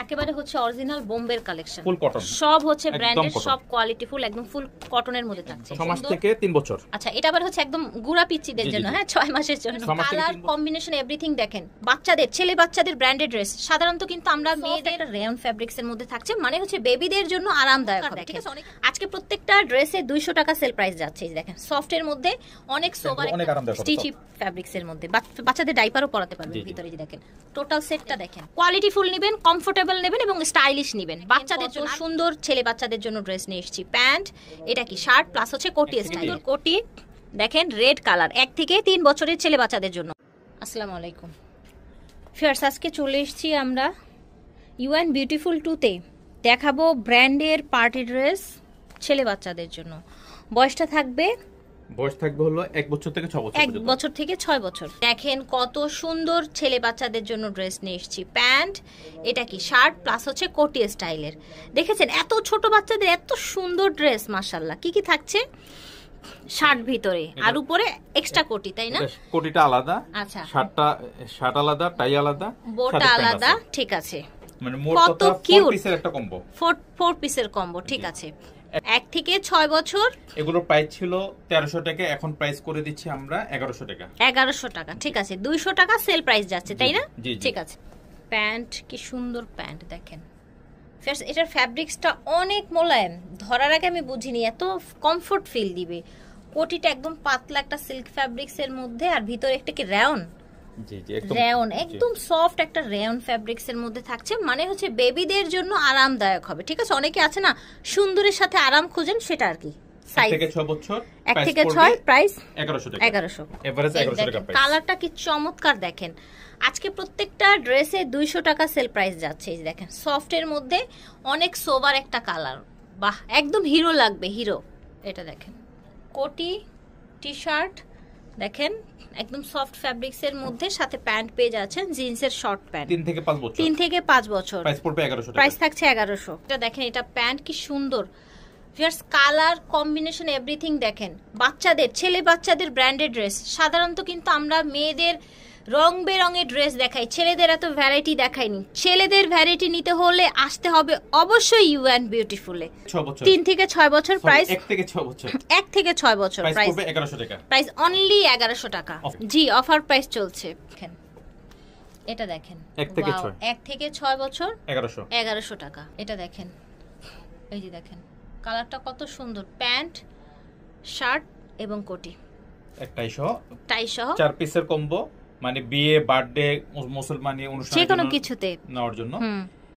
একেবারে হচ্ছে অরিজিনাল বোম্বের কালেকশন, ফুল কটন, সব হচ্ছে ব্র্যান্ডেড, সব কোয়ালিটি ফুল, একদম ফুল কটনের মধ্যে থাকছে। 6 মাস থেকে 3 বছর। আচ্ছা, এটা আবার হচ্ছে একদম গুড়া পিচ্চিদের জন্য, হ্যাঁ 6 মাসের জন্য। কালার কম্বিনেশন এভরিথিং দেখেন, বাচ্চাদের, ছেলে বাচ্চাদের ব্র্যান্ডেড ড্রেস। সাধারণত কিন্তু আমরা মেয়েদের রেয়ন ফ্যাব্রিক্স এর মধ্যে থাকছে, মানে হচ্ছে বেবিদের জন্য আরামদায়ক হবে। ঠিক আছে, আজকে প্রত্যেকটা ড্রেসে 200 টাকা সেল প্রাইস যাচ্ছে। এই দেখেন সফটের মধ্যে অনেক সোবার স্টিচি ফ্যাব্রিক্স এর মধ্যে, বাচ্চাদের ডাইপারও পরাতে পারবেন। ভিতরে যে দেখেন টোটাল সেটটা দেখেন, কোয়ালিটি ফুল নেবেন, কমফোর্টেবল নেবেন এবং স্টাইলিশ নেবেন। বাচ্চাদের জন্য সুন্দর, ছেলে বাচ্চাদের জন্য ড্রেস নিয়ে এসেছি। প্যান্ট, এটা কি শার্ট প্লাস হচ্ছে কোটি স্টাইল। কোটি দেখেন রেড কালার, 1 থেকে 3 বছরের ছেলে বাচ্চাদের জন্য। আসসালামু আলাইকুম ফিয়ার্স, আজকে চলে এসেছি আমরা ইউএন বিউটিফুল 2 তে। দেখাবো ব্র্যান্ডের পার্টি ড্রেস ছেলে বাচ্চাদের জন্য। বয়স থাকবে হলো 1 বছর থেকে 6 বছর, 1 বছর থেকে 6 বছর। দেখেন কত সুন্দর ছেলে বাচ্চাদের জন্য ড্রেস নিয়ে এসেছি। প্যান্ট, এটা কি শার্ট প্লাস হচ্ছে কোটি স্টাইলের। দেখেছেন এত ছোট বাচ্চাদের এত সুন্দর ড্রেস, মাশাআল্লাহ। কি কি থাকছে? শার্ট ভিতরে আর উপরে এক্সট্রা কোটি, তাই না? কোটিটা আলাদা, আচ্ছা শার্ট আলাদা, টাই আলাদা, বোটা আলাদা। ঠিক আছে, মানে মোট কথা 4 পিসের একটা কম্বো, 4 পিসের কম্বো। ঠিক আছে, 1 থেকে 6 বছর। এগুলোর প্রাইস ছিল 1300 টাকা, এখন প্রাইস করে দিচ্ছি আমরা 1100 টাকা। 1100 টাকা, ঠিক আছে। 200 টাকা সেল প্রাইস যাচ্ছে, তাই না? ঠিক আছে। প্যান্ট, কি সুন্দর প্যান্ট দেখেন। ফার্স্ট এটার ফ্যাব্রিক্সটা অনেক মোলায়েম, ধরার আগে আমি বুঝিনি এত কমফোর্ট ফিল দিবে। কোটিটা একদম পাতলা একটা সিল্ক ফ্যাব্রিক্স এর মধ্যে, আর ভিতরে একটা কি রেয়ন, রেয়ন একদম সফট একটা রেয়ন ফ্যাব্রিক্স এর মধ্যে থাকছে, মানে হচ্ছে বেবিদের জন্য আরামদায়ক হবে। ঠিক আছে, অনেকে আছে না সুন্দরের সাথে আরাম খুঁজেন, সেটা আর কি। 1 থেকে 6 বছর, 1 থেকে 6 প্রাইস 1100 টাকা, 1100 এভারেজ 1100 টাকা প্রাইস। কালারটা কি চমৎকার দেখেন। আজকে প্রত্যেকটা ড্রেসে 200 টাকা সেল প্রাইস যাচ্ছে। এই দেখেন সফটের মধ্যে অনেক সোবার একটা কালার, বাহ একদম হিরো লাগবে, হিরো। এটা দেখেন কোটি টি শার্ট দেখেন, একদম সফট ফ্যাব্রিক্স এর মধ্যে, সাথে প্যান্ট পেয়ে যাচ্ছেন জিন্সের শর্ট প্যান্ট। 3 থেকে 5 বছর, 3 থেকে 5 বছর প্রাইস পড়বে 1100 টাকা, প্রাইস থাকছে 1100। এটা দেখেন, এটা প্যান্ট কি সুন্দর। ফিয়ার্স কালার কম্বিনেশন এভরিথিং দেখেন, বাচ্চাদের, ছেলে বাচ্চাদের ব্র্যান্ডেড ড্রেস। সাধারণত কিন্তু আমরা মেয়েদের রং বেরঙের ড্রেস দেখাই, ছেলেদের এত ভ্যারাইটি দেখাইনি। ছেলেদের ভ্যারাইটি নিতে হলে আসতে হবে অবশ্যই ইউএন বিউটিফুলে। 3 থেকে 6 বছর প্রাইস, 1 থেকে 6 বছর, 1 থেকে 6 বছর প্রাইস পড়বে 1100 টাকা, প্রাইস অনলি 1100 টাকা। জি, অফার প্রাইস চলছে। দেখেন এটা দেখেন 1 থেকে 6, 1 থেকে 6 বছর 1100 টাকা। এটা দেখেন, এই যে দেখেন কালারটা কত সুন্দর। প্যান্ট, শার্ট এবং কোটি, একটাই সহ 4 পিসের কম্বো, মানে বিয়ে, বার্থডে, মুসলমানি অনুষ্ঠান, যে কোনো কিছুতে নেওয়ার জন্য